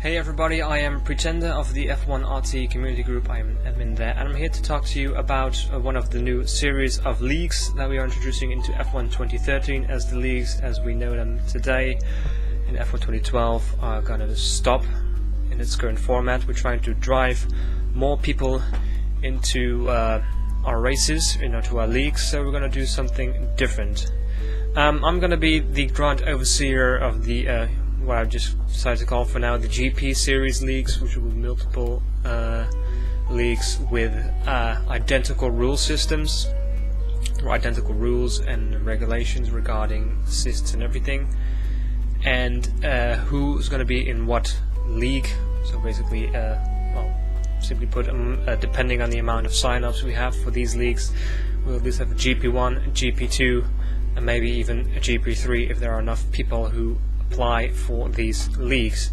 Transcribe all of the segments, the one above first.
Hey everybody, I am Pretender of the F1 RT community group. I am an admin there, and I'm here to talk to you about one of the new series of leagues that we are introducing into F1 2013, as the leagues as we know them today in F1 2012 are gonna stop in its current format. We're trying to drive more people into our races, to our leagues, so we're gonna do something different. I'm gonna be the grand overseer of the what I've just decided to call for now the GP series leagues, which will be multiple leagues with identical rule systems, or identical rules and regulations regarding assists and everything, and who's going to be in what league. So basically, well, simply put, depending on the amount of sign-ups we have for these leagues, we'll at least have a GP1, a GP2, and maybe even a GP3 if there are enough people who apply for these leagues.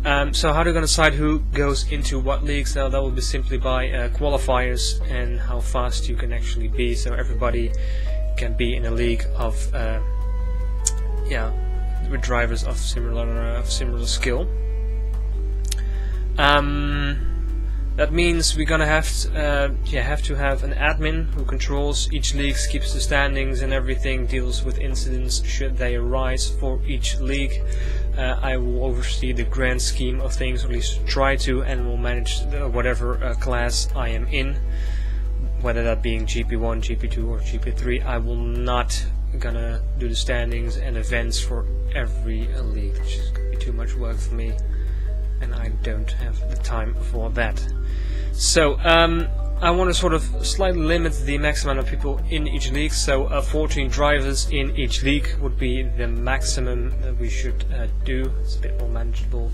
So how they're going to decide who goes into what leagues? Now that will be simply by qualifiers and how fast you can actually be. So everybody can be in a league of with drivers of similar skill. That means we're gonna have to have an admin who controls each league, keeps the standings and everything, deals with incidents should they arise for each league. I will oversee the grand scheme of things, or at least try to, and will manage whatever class I am in, whether that being GP1, GP2 or GP3. I will not gonna do the standings and events for every league. It's just gonna be too much work for me, and I don't have the time for that. So I want to sort of slightly limit the maximum amount of people in each league. So 14 drivers in each league would be the maximum that we should do. It's a bit more manageable,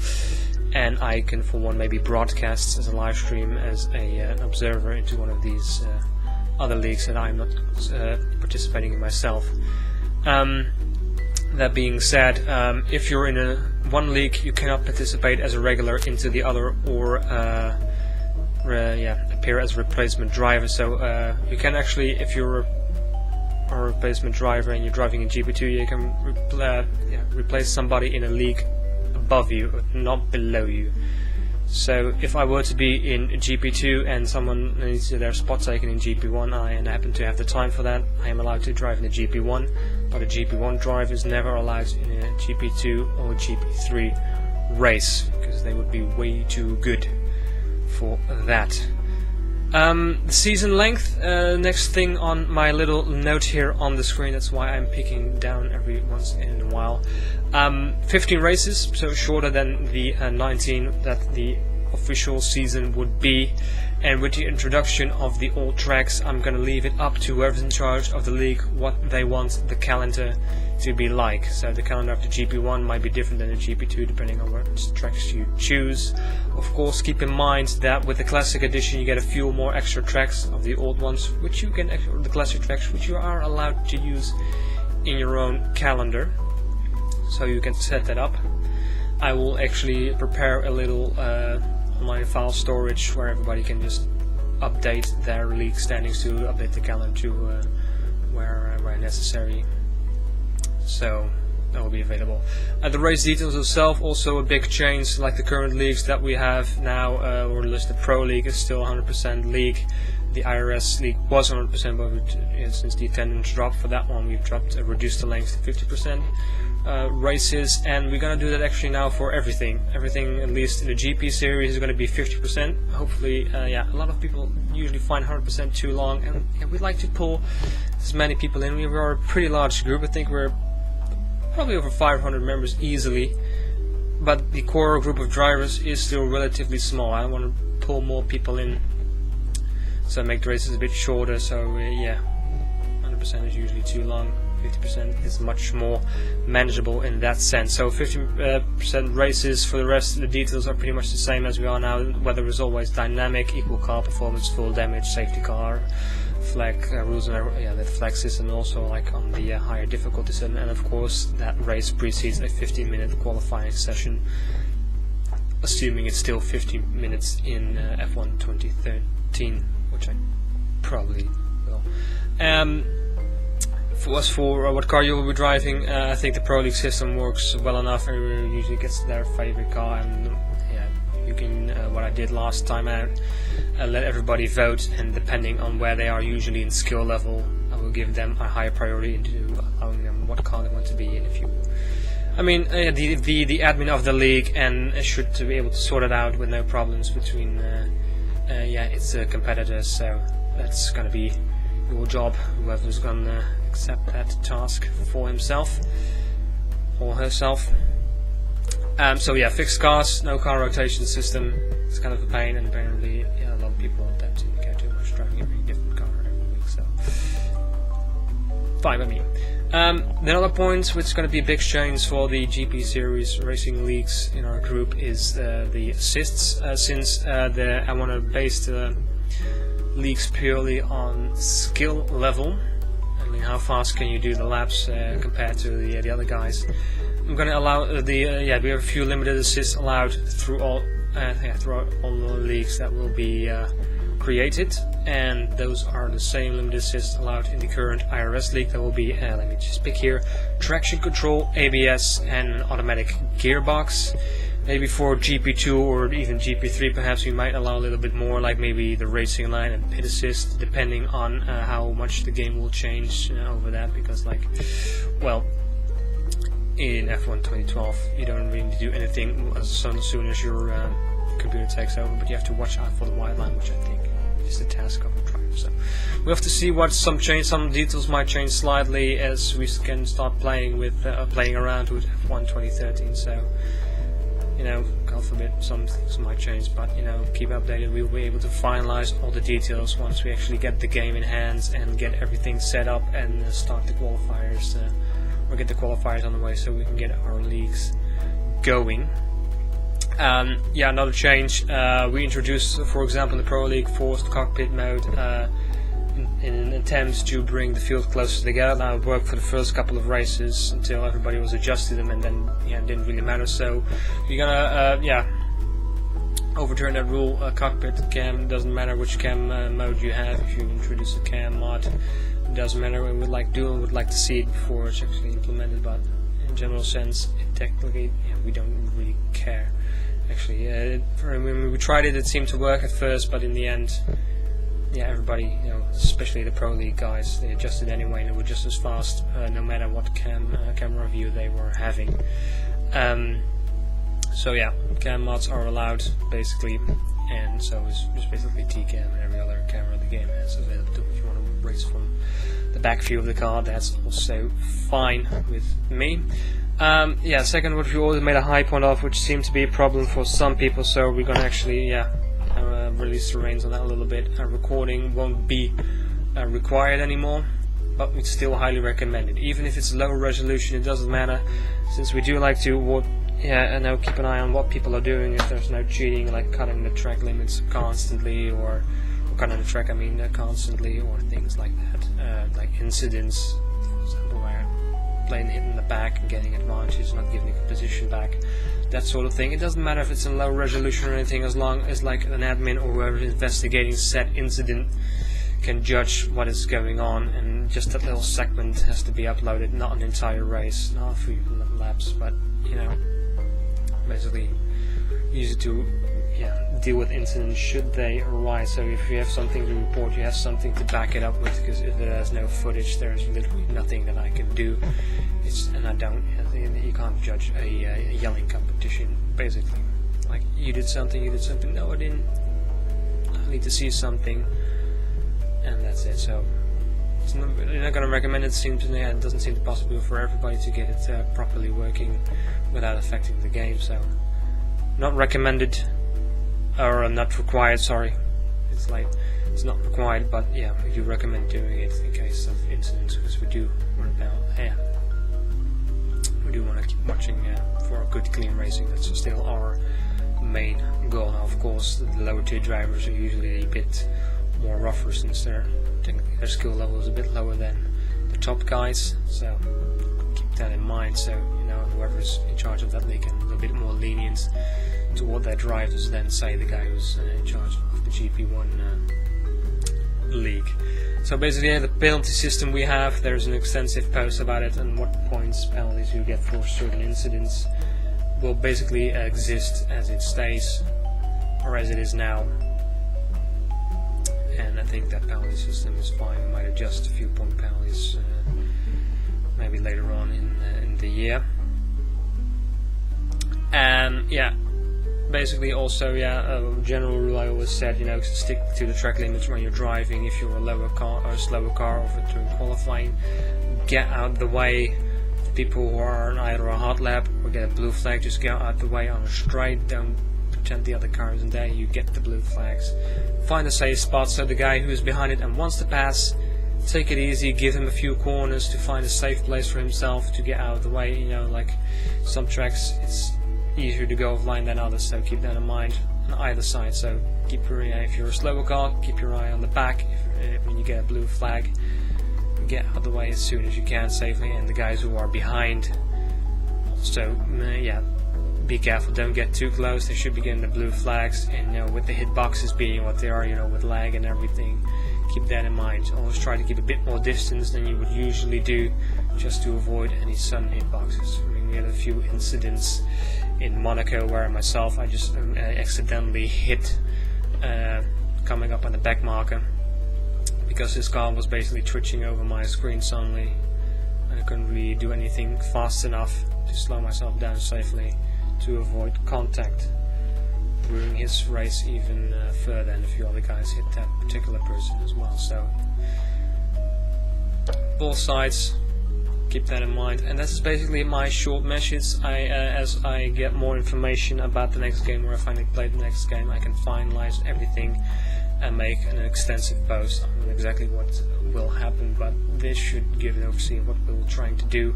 and I can, for one, maybe broadcast as a live stream as an observer into one of these other leagues that I'm not participating in myself. That being said, if you're in one league, you cannot participate as a regular into the other, or appear as a replacement driver. So you can actually, if you're a replacement driver and you're driving in GP2, you can replace somebody in a league above you, not below you. So if I were to be in GP2 and someone needs their spot taken in GP1, and I happen to have the time for that, I am allowed to drive in the GP1, but a GP1 driver is never allowed in a GP2 or GP3 race, because they would be way too good for that. The season length, next thing on my little note here on the screen, that's why I'm picking down every once in a while. 15 races, so shorter than the 19 that the official season would be, and with the introduction of the old tracks, I'm gonna leave it up to whoever's in charge of the league what they want the calendar to be like. So the calendar of the GP1 might be different than the GP2 depending on what tracks you choose. Of course, keep in mind that with the classic edition you get a few more extra tracks of the old ones, which you can, or the classic tracks, which you are allowed to use in your own calendar. So you can set that up. I will actually prepare a little online file storage where everybody can just update their league standings to update the calendar to where necessary. So that will be available. The race details itself, also a big change, like the current leagues that we have now, or at least the Pro League is still 100% league. The IRS league was 100%, but since the attendance dropped for that one, we've reduced the length to 50%. Races, and we're gonna do that actually now for everything. Everything, at least in the GP series, is gonna be 50%. Hopefully, a lot of people usually find 100% too long, and we'd like to pull as many people in. We are a pretty large group. I think we're probably over 500 members easily, but the core group of drivers is still relatively small. I want to pull more people in, so make the races a bit shorter. So 100% is usually too long. 50% is much more manageable in that sense. So 50% races. For the rest, the details are pretty much the same as we are now. Weather is always dynamic, equal car performance, full damage, safety car, flag rules, and the flag system also, like on the higher difficulty setting. And of course that race precedes a 15-minute qualifying session, assuming it's still 15 minutes in F1 2013, which I probably will. For what car you will be driving, I think the Pro League system works well enough. Everyone usually gets their favorite car, and you can, what I did last time out, let everybody vote, and depending on where they are usually in skill level, I will give them a higher priority into allowing them what car they want to be in. If you, I mean, the admin of the league and should to be able to sort it out with no problems between its competitors. So that's gonna be your job, whoever's gonna accept that task for himself or herself. So yeah, fixed cars, no car rotation system. It's kind of a pain, and apparently a lot of people don't seem to care too much driving every different car every week. So fine by me. Another point which is going to be a big change for the GP series racing leagues in our group is the assists, since I want to base the leagues purely on skill level. I mean, how fast can you do the laps compared to the other guys. I'm going to allow we have a few limited assists allowed throughout all the leagues that will be created, and those are the same limited assists allowed in the current IRS league. That will be, let me just pick here, traction control, ABS, and an automatic gearbox. Maybe for GP2 or even GP3 perhaps we might allow a little bit more, like maybe the racing line and pit assist, depending on how much the game will change over that, because like, well, in F1 2012 you don't really do anything as soon as your computer takes over, but you have to watch out for the white line, which I think is the task of the driver. So we have to see what some details might change slightly as we can start playing around with F1 2013. So, you know, God forbid some things might change, but you know, keep updated. We will be able to finalize all the details once we actually get the game in hands and get everything set up and start the qualifiers, or get the qualifiers on the way, so we can get our leagues going. Another change, we introduced, for example, in the Pro League, forced cockpit mode in an attempt to bring the field closer together. Now it worked for the first couple of races until everybody was adjusted to them, and then it didn't really matter. So we're gonna overturn that rule. Cockpit cam, doesn't matter which cam mode you have. If you introduce a cam mod, it doesn't matter. We would like to see it before it's actually implemented, but in general sense, technically we don't really care. Actually, when we tried it, it seemed to work at first, but in the end, everybody, especially the Pro League guys, they adjusted anyway, and it was just as fast, no matter what camera view they were having. So yeah, cam mods are allowed basically, and so is just basically TCam and every other camera the game has available. If you want to race from the back view of the car, that's also fine with me. Second, what we always made a high point of, which seemed to be a problem for some people, so we're gonna actually release the reins on that a little bit. Recording won't be required anymore, but we'd still highly recommend it. Even if it's low resolution, it doesn't matter, since we do like to keep an eye on what people are doing. If there's no cheating, like cutting the track limits constantly, or cutting the track constantly, or things like that, like incidents, for example, where plane hit in the back and getting advantage, not giving a position back, that sort of thing. It doesn't matter if it's in low resolution or anything, as long as like an admin or whoever is investigating said incident can judge what is going on, and just that little segment has to be uploaded, not an entire race, not a few laps, but basically use it to deal with incidents should they arise. So if you have something to report, you have something to back it up with, because if there's no footage, there's literally nothing that I can do. You can't judge a yelling competition, basically. Like, you did something, no I didn't, I need to see something, and that's it. So you're not going to recommend it. It doesn't seem possible for everybody to get it properly working without affecting the game, so not recommended, or not required, sorry. It's not required, but we do recommend doing it in case of incidents, because we do want to keep watching for good clean racing. That's still our main goal. Now, of course, the lower tier drivers are usually a bit more rougher, since their skill level is a bit lower than the top guys, so keep that in mind. So whoever's in charge of that league can be a bit more lenient toward their drivers than, say, the guy who's in charge of the GP1 league. So basically, the penalty system we have, there's an extensive post about it, and what points, penalties you get for certain incidents will basically exist as it stays. or as it is now. And I think that penalty system is fine. We might adjust a few point penalties maybe later on in the year. And yeah, basically also, a general rule I always said, you know, stick to the track limits when you're driving. If you're a lower car or a slower car over during qualifying, get out the way. People who are on either a hot lap or get a blue flag, just get out the way on a straight. Don't pretend the other car isn't there. You get the blue flags. Find a safe spot so the guy who is behind it and wants to pass, take it easy, give him a few corners to find a safe place for himself to get out of the way. You know, like some tracks it's easier to go offline than others, so keep that in mind on either side. So keep your eye, if you're a slower car, keep your eye on the back. When you get a blue flag, get out of the way as soon as you can safely, and the guys who are behind also, be careful, don't get too close. They should be getting the blue flags, and you know, with the hitboxes being what they are, you know, with lag and everything, keep that in mind. Always try to keep a bit more distance than you would usually do, just to avoid any sudden hitboxes. I mean, we had a few incidents in Monaco where myself, I just accidentally hit coming up on the back marker, because this car was basically twitching over my screen suddenly, and I couldn't really do anything fast enough to slow myself down safely to avoid contact, ruining his race even further, and a few other guys hit that particular person as well. So both sides, keep that in mind. And that's basically my short message. As I get more information about the next game, or I finally play the next game, I can finalize everything and make an extensive post on exactly what will happen, but this should give an overview of what we're trying to do.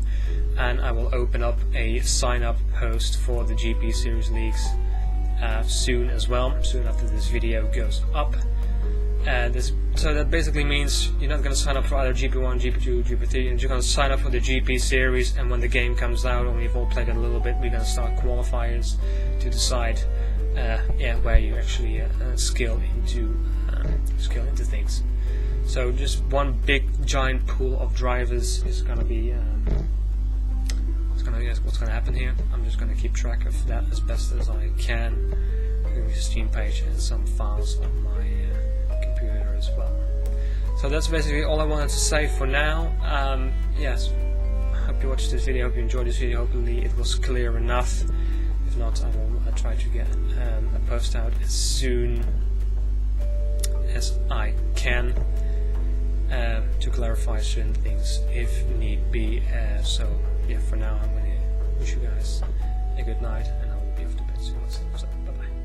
And I will open up a sign-up post for the GP Series Leagues soon as well, soon after this video goes up. So that basically means you're not going to sign up for either GP1, GP2, GP3, and you're going to sign up for the GP Series, and when the game comes out, and we've all played it a little bit, we're going to start qualifiers to decide where you actually skill into things. So just one big giant pool of drivers is going to be what's going to happen here. I'm just going to keep track of that as best as I can with the Steam page and some files on my computer as well. So that's basically all I wanted to say for now. Yes, I hope you watched this video, hope you enjoyed this video, hopefully it was clear enough. If not, I will try to get a post out as soon as I can to clarify certain things if need be. So yeah, for now I'm going to wish you guys a good night, and I will be off to bed soon. So bye bye.